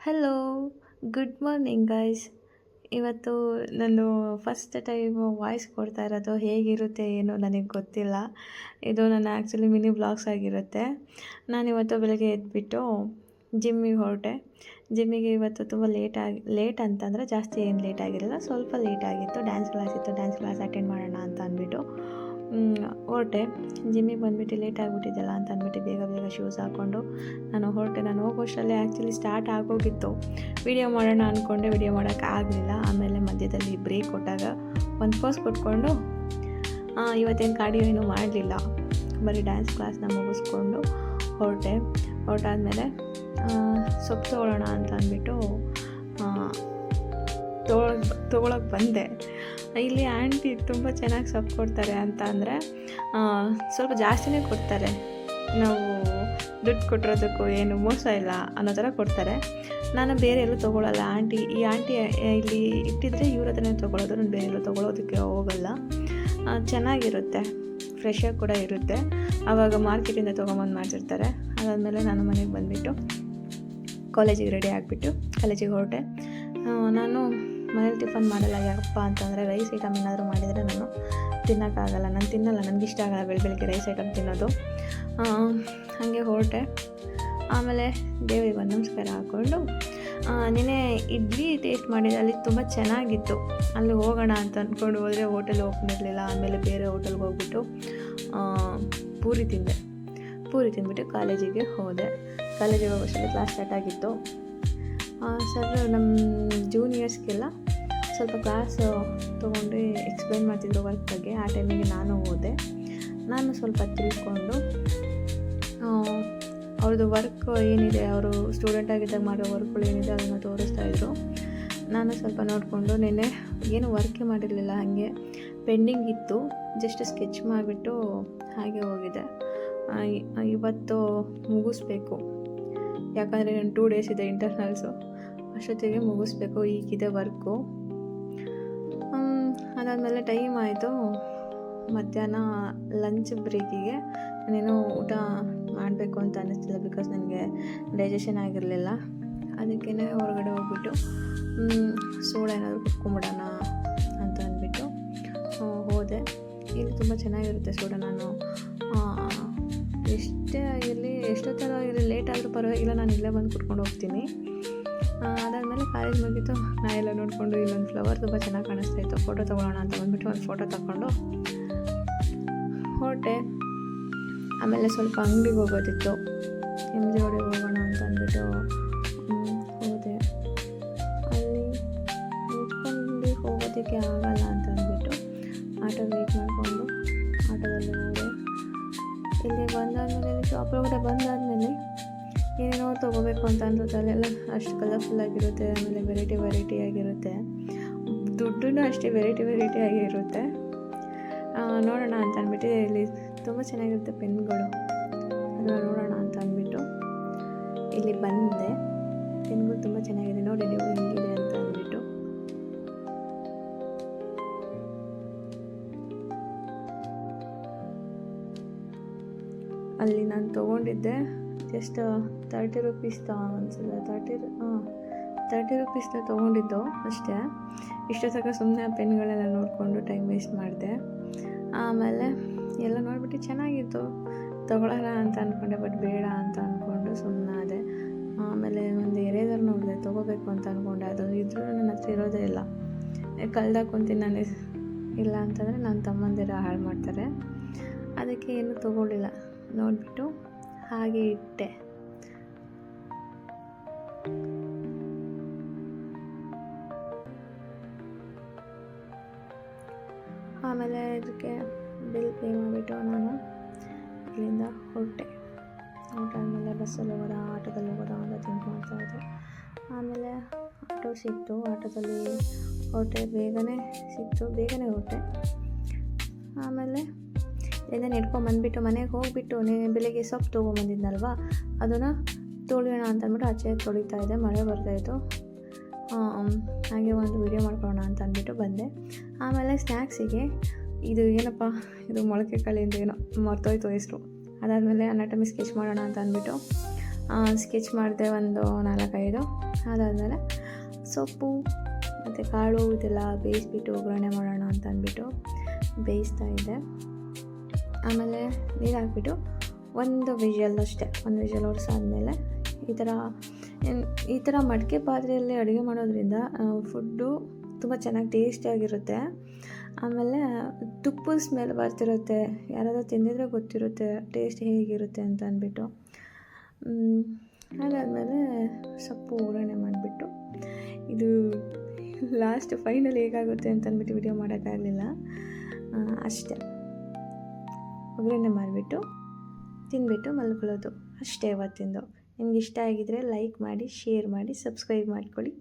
Hello, good morning guys. ಇವತ್ತು ನಾನು first time voice ಕೊಡ್ತಾ ಇರೋದು ಹೇಗಿರುತ್ತೆ ಏನೋ ನನಗೆ ಗೊತ್ತಿಲ್ಲ. ಇದು ನನ್ನ ಆ್ಯಕ್ಚುಲಿ ಮಿನಿ ವ್ಲಾಗ್ಸ್ ಆಗಿರುತ್ತೆ. ನಾನಿವತ್ತು ಬೆಳಗ್ಗೆ ಎದ್ಬಿಟ್ಟು ಜಿಮ್ಮಿಗೆ ಹೊರಟೆ. ಜಿಮ್ಮಿಗೆ ಇವತ್ತು ತುಂಬ ಲೇಟ್ ಅಂತಂದರೆ ಜಾಸ್ತಿ ಏನು ಲೇಟ್ ಆಗಿರಲಿಲ್ಲ, ಸ್ವಲ್ಪ ಲೇಟ್ ಆಗಿತ್ತು. ಡ್ಯಾನ್ಸ್ ಕ್ಲಾಸ್ ಇತ್ತು, ಡ್ಯಾನ್ಸ್ ಕ್ಲಾಸ್ ಅಟೆಂಡ್ ಮಾಡೋಣ ಅಂತ ಅಂದ್ಬಿಟ್ಟು ಹೊರಟೆ. ಜಿಮ್ಮಿಗೆ ಬಂದುಬಿಟ್ಟು ಲೇಟ್ ಆಗಿಬಿಟ್ಟಿದ್ದಲ್ಲ ಅಂತ ಅಂದ್ಬಿಟ್ಟು ಬೇಗ ಬೇಗ ಶೂಸ್ ಹಾಕ್ಕೊಂಡು ನಾನು ಹೊರಟೆ. ನಾನು ಹೋಗೋಷ್ಟರಲ್ಲೇ ಆ್ಯಕ್ಚುಲಿ ಸ್ಟಾರ್ಟ್ ಆಗೋಗಿತ್ತು. ವಿಡಿಯೋ ಮಾಡೋಣ ಅಂದ್ಕೊಂಡೆ, ವಿಡಿಯೋ ಮಾಡೋಕ್ಕಾಗಲಿಲ್ಲ. ಆಮೇಲೆ ಮಧ್ಯದಲ್ಲಿ ಬ್ರೇಕ್ ಕೊಟ್ಟಾಗ ಒಂದು ಪೋಸ್ ಕೊಟ್ಕೊಂಡು ಇವತ್ತೇನು ಕಾರ್ಡಿಯೋ ಏನೂ ಮಾಡಲಿಲ್ಲ, ಬರೀ ಡ್ಯಾನ್ಸ್ ಕ್ಲಾಸ್ನ ಮುಗಿಸ್ಕೊಂಡು ಹೊರಟಾದ್ಮೇಲೆ ಸೊಪ್ಪು ತೊಗೊಳ್ಳೋಣ ಅಂತ ಅಂದ್ಬಿಟ್ಟು ತೊಗೊಳಕ್ಕೆ ಬಂದೆ. ಇಲ್ಲಿ ಆಂಟಿ ತುಂಬ ಚೆನ್ನಾಗಿ ಸೊಪ್ಪು ಕೊಡ್ತಾರೆ ಅಂತ ಅಂದರೆ ಸ್ವಲ್ಪ ಜಾಸ್ತಿನೇ ಕೊಡ್ತಾರೆ. ನಾವು ದುಡ್ಡು ಕೊಟ್ಟಿರೋದಕ್ಕೂ ಏನು ಮೋಸ ಇಲ್ಲ ಅನ್ನೋ ಥರ ಕೊಡ್ತಾರೆ. ನಾನು ಬೇರೆ ಎಲ್ಲೂ ತೊಗೊಳ್ಳಲ್ಲ. ಈ ಆಂಟಿ ಇಲ್ಲಿ ಇಟ್ಟಿದ್ರೆ ಇವ್ರ ಹತ್ರನೇ ತೊಗೊಳ್ಳೋದು, ನಾನು ಬೇರೆ ಎಲ್ಲೂ ತೊಗೊಳೋದಕ್ಕೆ ಹೋಗಲ್ಲ. ಚೆನ್ನಾಗಿರುತ್ತೆ, ಫ್ರೆಶಾಗಿ ಕೂಡ ಇರುತ್ತೆ. ಆವಾಗ ಮಾರ್ಕೆಟಿಂದ ತೊಗೊಂಬಂದು ಮಾಡಿರ್ತಾರೆ. ಅದಾದಮೇಲೆ ನಾನು ಮನೆಗೆ ಬಂದುಬಿಟ್ಟು ಕಾಲೇಜಿಗೆ ರೆಡಿ ಆಗಿಬಿಟ್ಟು ಕಾಲೇಜಿಗೆ ಹೊರಟೆ. ನಾನು ಮನೇಲಿ ಟಿಫನ್ ಮಾಡಲ್ಲ. ಯಾಕಪ್ಪ ಅಂತಂದರೆ ರೈಸ್ ಐಟಮ್ ಏನಾದರೂ ಮಾಡಿದರೆ ನಾನು ತಿನ್ನೋಕ್ಕಾಗಲ್ಲ, ನಾನು ತಿನ್ನಲ್ಲ, ನನಗೆ ಇಷ್ಟ ಆಗಲ್ಲ ಬೆಳಗ್ಗೆ ರೈಸ್ ಐಟಮ್ ತಿನ್ನೋದು. ಹಾಗೆ ಹೊರಟೆ. ಆಮೇಲೆ ದೇವರಿಗೆ ಒಂದು ನಮಸ್ಕಾರ ಹಾಕ್ಕೊಂಡು ನೆನೆ ಇಡ್ಲಿ ಟೇಸ್ಟ್ ಮಾಡಿದೆ, ಅಲ್ಲಿ ತುಂಬ ಚೆನ್ನಾಗಿತ್ತು. ಅಲ್ಲಿ ಹೋಗೋಣ ಅಂತ ಅಂದ್ಕೊಂಡು ಹೋದರೆ ಹೋಟೆಲ್ ಓಪನ್ ಇರಲಿಲ್ಲ. ಆಮೇಲೆ ಬೇರೆ ಹೋಟೆಲ್ಗೆ ಹೋಗ್ಬಿಟ್ಟು ಪೂರಿ ತಿಂದ್ಬಿಟ್ಟು ಕಾಲೇಜಿಗೆ ಹೋದೆ. ಕಾಲೇಜಿಗೆ ಹೋಗೋಷ್ಟರಲ್ಲಿ ಕ್ಲಾಸ್ ಸ್ಟಾರ್ಟ್ ಆಗಿತ್ತು. ಸರ್ ನಮ್ಮ ಜೂನಿಯರ್ಸ್ಗೆಲ್ಲ ಸ್ವಲ್ಪ ಕ್ಲಾಸ್ ತೊಗೊಂಡು ಎಕ್ಸ್ಪ್ಲೇನ್ ಮಾಡ್ತಿದ್ರು ವರ್ಕ್ ಬಗ್ಗೆ. ಆ ಟೈಮಿಗೆ ನಾನು ಹೋದೆ. ನಾನು ಸ್ವಲ್ಪ ತಿಳ್ಕೊಂಡು ಅವ್ರದ್ದು ವರ್ಕ್ ಏನಿದೆ, ಅವರು ಸ್ಟೂಡೆಂಟ್ ಆಗಿದ್ದಾಗ ಮಾಡೋ ವರ್ಕ್ಗಳು ಏನಿದೆ ಅದನ್ನು ತೋರಿಸ್ತಾಯಿದ್ರು. ನಾನು ಸ್ವಲ್ಪ ನೋಡಿಕೊಂಡು ನೆನ್ನೆ ಏನು ವರ್ಕೇ ಮಾಡಿರಲಿಲ್ಲ, ಹಾಗೆ ಪೆಂಡಿಂಗ್ ಇತ್ತು, ಜಸ್ಟ್ ಸ್ಕೆಚ್ ಮಾಡಿಬಿಟ್ಟು ಹಾಗೆ ಹೋಗಿದೆ. ಇವತ್ತು ಮುಗಿಸ್ಬೇಕು, ಯಾಕಂದರೆ ನಾನು 2 ಡೇಸ್ ಇದೆ ಇಂಟರ್ನಲ್ಸು, ಅಷ್ಟೊತ್ತಿಗೆ ಮುಗಿಸ್ಬೇಕು. ಈಗಿದೆ ವರ್ಕು. ಅದಾದಮೇಲೆ ಟೈಮ್ ಆಯಿತು. ಮಧ್ಯಾಹ್ನ ಲಂಚ್ ಬ್ರೇಕಿಗೆ ನಾನೇನು ಊಟ ಮಾಡಬೇಕು ಅಂತ ಅನ್ನಿಸ್ತಿಲ್ಲ, ಬಿಕಾಸ್ ನನಗೆ ಡೈಜೆಷನ್ ಆಗಿರಲಿಲ್ಲ. ಅದಕ್ಕೇ ಹೊರಗಡೆ ಹೋಗ್ಬಿಟ್ಟು ಸೋಡಾ ಏನಾದರೂ ಕುಟ್ಕೊಂಬಿಡೋಣ ಅಂತ ಅಂದ್ಬಿಟ್ಟು ಹೋದೆ. ಇಲ್ಲಿ ತುಂಬ ಚೆನ್ನಾಗಿರುತ್ತೆ ಸೋಡಾ. ನಾನು ಎಷ್ಟೇ ಆಗಿರಲಿ, ಎಷ್ಟೊತ್ತರ ಆಗಿರಲಿ, ಲೇಟ್ ಆದರೂ ಪರವಾಗಿಲ್ಲ, ನಾನು ಇಲ್ಲೇ ಬಂದು ಕುಟ್ಕೊಂಡು ಹೋಗ್ತೀನಿ. ಅದಾದಮೇಲೆ ಕಾಲೇಜ್ ಮುಗೀತು. ನಾ ಎಲ್ಲ ನೋಡಿಕೊಂಡು ಇಲ್ಲೊಂದು ಫ್ಲವರ್ ತುಂಬ ಚೆನ್ನಾಗಿ ಕಾಣಿಸ್ತಾಯಿತ್ತು, ಫೋಟೋ ತೊಗೊಳ್ಳೋಣ ಅಂತ ಬಂದುಬಿಟ್ಟು ಒಂದು ಫೋಟೋ ತಗೊಂಡು ಹೊರಟೆ. ಆಮೇಲೆ ಸ್ವಲ್ಪ ಅಂಗಡಿಗೆ ಹೋಗೋದಿತ್ತು, MG ರೋಡಿಗೆ ಹೋಗೋಣ ಅಂತ ಅಂದ್ಬಿಟ್ಟು ಹೋದೆ. ಅಲ್ಲಿ ನಿಂತ್ಕೊಂಡು ಹೋಗೋದಕ್ಕೆ ಆಗಲ್ಲ ಅಂತ ಅಂದ್ಬಿಟ್ಟು ಆಟೋ ವೆಯ್ಟ್ ಮಾಡಿಕೊಂಡು ಆಟೋದಲ್ಲಿ ಹೋದೆ. ಇಲ್ಲಿ ಬಂದಾದಮೇಲೆ ಶಾಪ್ ಒಳಗಡೆ ಬಂದಾದಮೇಲೆ ಏನೇನೋ ತೊಗೋಬೇಕು ಅಂತ ಅನ್ಸುತ್ತೆ. ಅಲ್ಲೆಲ್ಲ ಅಷ್ಟು ಕಲರ್ಫುಲ್ಲಾಗಿರುತ್ತೆ, ಆಮೇಲೆ ವೆರೈಟಿ ಆಗಿರುತ್ತೆ. ದುಡ್ಡೂ ಅಷ್ಟೇ ವೆರೈಟಿ ಆಗಿರುತ್ತೆ. ನೋಡೋಣ ಅಂತ ಅಂದ್ಬಿಟ್ಟು ಇಲ್ಲಿ ತುಂಬ ಚೆನ್ನಾಗಿರುತ್ತೆ ಪೆನ್ಗಳು, ಅದನ್ನು ನೋಡೋಣ ಅಂತ ಅಂದ್ಬಿಟ್ಟು ಇಲ್ಲಿ ಬಂದೆ. ಪೆನ್ಗಳು ತುಂಬ ಚೆನ್ನಾಗಿದೆ, ನೋಡಿ ನೀವು ಹೆಂಗಿದೆ ಅಂತ ಅಂದ್ಬಿಟ್ಟು. ಅಲ್ಲಿ ನಾನು ತೊಗೊಂಡಿದ್ದೆ ಜಸ್ಟ್ 30 ರುಪೀಸ್ ಅನಿಸುತ್ತೆ, 30 ರುಪೀಸ್ನ ತೊಗೊಂಡಿದ್ದು ಅಷ್ಟೇ. ಇಷ್ಟು ತನಕ ಸುಮ್ಮನೆ ಪೆನ್ಗಳೆಲ್ಲ ನೋಡಿಕೊಂಡು ಟೈಮ್ ವೇಸ್ಟ್ ಮಾಡಿದೆ. ಆಮೇಲೆ ಎಲ್ಲ ನೋಡಿಬಿಟ್ಟು ಚೆನ್ನಾಗಿತ್ತು, ತೊಗೊಳ್ಳೋಣ ಅಂತ ಅಂದ್ಕೊಂಡೆ, ಬಟ್ ಬೇಡ ಅಂತ ಅಂದ್ಕೊಂಡು ಸುಮ್ಮನಾದೆ. ಆಮೇಲೆ ಒಂದು ಎರೇಸರ್ ನೋಡಿದೆ, ತೊಗೋಬೇಕು ಅಂತ ಅಂದ್ಕೊಂಡೆ. ಅದು ಇದ್ರೂ ನನ್ನ ಹತ್ರ ಇರೋದೇ ಇಲ್ಲ, ಕಲ್ದಾಕೊಂತೀನಿ ನಾನು. ಇಲ್ಲ ಅಂತಂದರೆ ನನ್ನ ತಮ್ಮಂದಿರ ಹಾಳು ಮಾಡ್ತಾರೆ. ಅದಕ್ಕೆ ಏನೂ ತೊಗೊಳ್ಳಿಲ್ಲ, ನೋಡಿಬಿಟ್ಟು ಹಾಗೆ ಇಟ್ಟೆ. ಆಮೇಲೆ ಇದಕ್ಕೆ ಬಿಲ್ ಪೇ ಮಾಡಿಬಿಟ್ಟು ನಾನು ಇಲ್ಲಿಂದ ಹೊರಟಾದ್ಮೇಲೆ ಬಸ್ಸಲ್ಲಿ ಹೋಗೋದಾ ಆಟೋದಲ್ಲಿ ಹೋಗೋದಾ ಅಂತ ಥಿಂಕ್ ಮಾಡ್ತಾಯಿದ್ದೆ. ಆಮೇಲೆ ಆಟೋ ಸಿಕ್ತು, ಆಟೋದಲ್ಲಿ ಹೊರಟೆ. ಬೇಗನೆ ಹೊರಟೆ. ಆಮೇಲೆ ಇಲ್ಲಿಂದ ನೆಡ್ಕೊಂಬಂದ್ಬಿಟ್ಟು ಮನೆಗೆ ಹೋಗಿಬಿಟ್ಟು ಬೆಳಿಗ್ಗೆ ಸೊಪ್ಪು ತೊಗೊಂಬಂದಿದ್ನಲ್ವ, ಅದನ್ನು ತೊಳೆಯೋಣ ಅಂತ ಅಂದ್ಬಿಟ್ಟು ಆಚೆ ತೊಳಿತಾ ಇದ್ದೆ. ಮಳೆ ಬರ್ತಾಯಿತ್ತು. ಹಾಗೆ ಒಂದು ವಿಡಿಯೋ ಮಾಡ್ಕೊಳ್ಳೋಣ ಅಂತ ಅಂದ್ಬಿಟ್ಟು ಬಂದೆ. ಆಮೇಲೆ ಸ್ನ್ಯಾಕ್ಸಿಗೆ ಇದು ಏನಪ್ಪ, ಇದು ಮೊಳಕೆ ಕಾಳಿಂದ ಏನೋ ಮರ್ತೋಯ್ತು ಹೆಸರು. ಅದಾದಮೇಲೆ ಅನಾಟಮಿ ಸ್ಕೆಚ್ ಮಾಡೋಣ ಅಂತ ಅಂದ್ಬಿಟ್ಟು ಸ್ಕೆಚ್ ಮಾಡಿದೆ ಒಂದು 4-5. ಅದಾದಮೇಲೆ ಸೊಪ್ಪು ಮತ್ತು ಕಾಳು ಇದೆಲ್ಲ ಬೇಯಿಸ್ಬಿಟ್ಟು ಒಗ್ಗರಣೆ ಮಾಡೋಣ ಅಂತ ಅಂದ್ಬಿಟ್ಟು ಬೇಯಿಸ್ತಾ ಇದ್ದೆ. ಆಮೇಲೆ ನೀರು ಹಾಕ್ಬಿಟ್ಟು ಒಂದು ವಿಷಲ್ ಅಷ್ಟೇ, ಒಂದು ವಿಷಲ್ ಹೊಡ್ಸಾದ್ಮೇಲೆ ಈ ಥರ ಮಡಿಕೆ ಪಾತ್ರೆಯಲ್ಲಿ ಅಡುಗೆ ಮಾಡೋದ್ರಿಂದ ಫುಡ್ಡು ತುಂಬ ಚೆನ್ನಾಗಿ ಟೇಸ್ಟಿಯಾಗಿರುತ್ತೆ. ಆಮೇಲೆ ತುಪ್ಪದ ಸ್ಮೆಲ್ ಬರ್ತಿರುತ್ತೆ, ಯಾರಾದರೂ ತಿಂದಿದ್ರೆ ಗೊತ್ತಿರುತ್ತೆ ಟೇಸ್ಟ್ ಹೇಗಿರುತ್ತೆ ಅಂತ ಅಂದ್ಬಿಟ್ಟು. ಅದಾದಮೇಲೆ ಸೊಪ್ಪು ಒಗ್ಗರಣೆ ಮಾಡಿಬಿಟ್ಟು ಇದು ಲಾಸ್ಟ್ ಫೈನಲ್ ಹೇಗಾಗುತ್ತೆ ಅಂತ ಅಂದ್ಬಿಟ್ಟು ವಿಡಿಯೋ ಮಾಡೋಕ್ಕಾಗಲಿಲ್ಲ. ಅಷ್ಟೇ, ಒಗ್ಗರಣೆ ಮಾಡಿಬಿಟ್ಟು ತಿಂದ್ಬಿಟ್ಟು ಮಲ್ಕೊಳ್ಳೋದು ಅಷ್ಟೇ ಇವತ್ತಿಂದು. ನಿಮ್ಗೆ ಇಷ್ಟ ಆಗಿದ್ದರೆ ಲೈಕ್ ಮಾಡಿ, ಶೇರ್ ಮಾಡಿ, ಸಬ್ಸ್ಕ್ರೈಬ್ ಮಾಡ್ಕೊಳ್ಳಿ.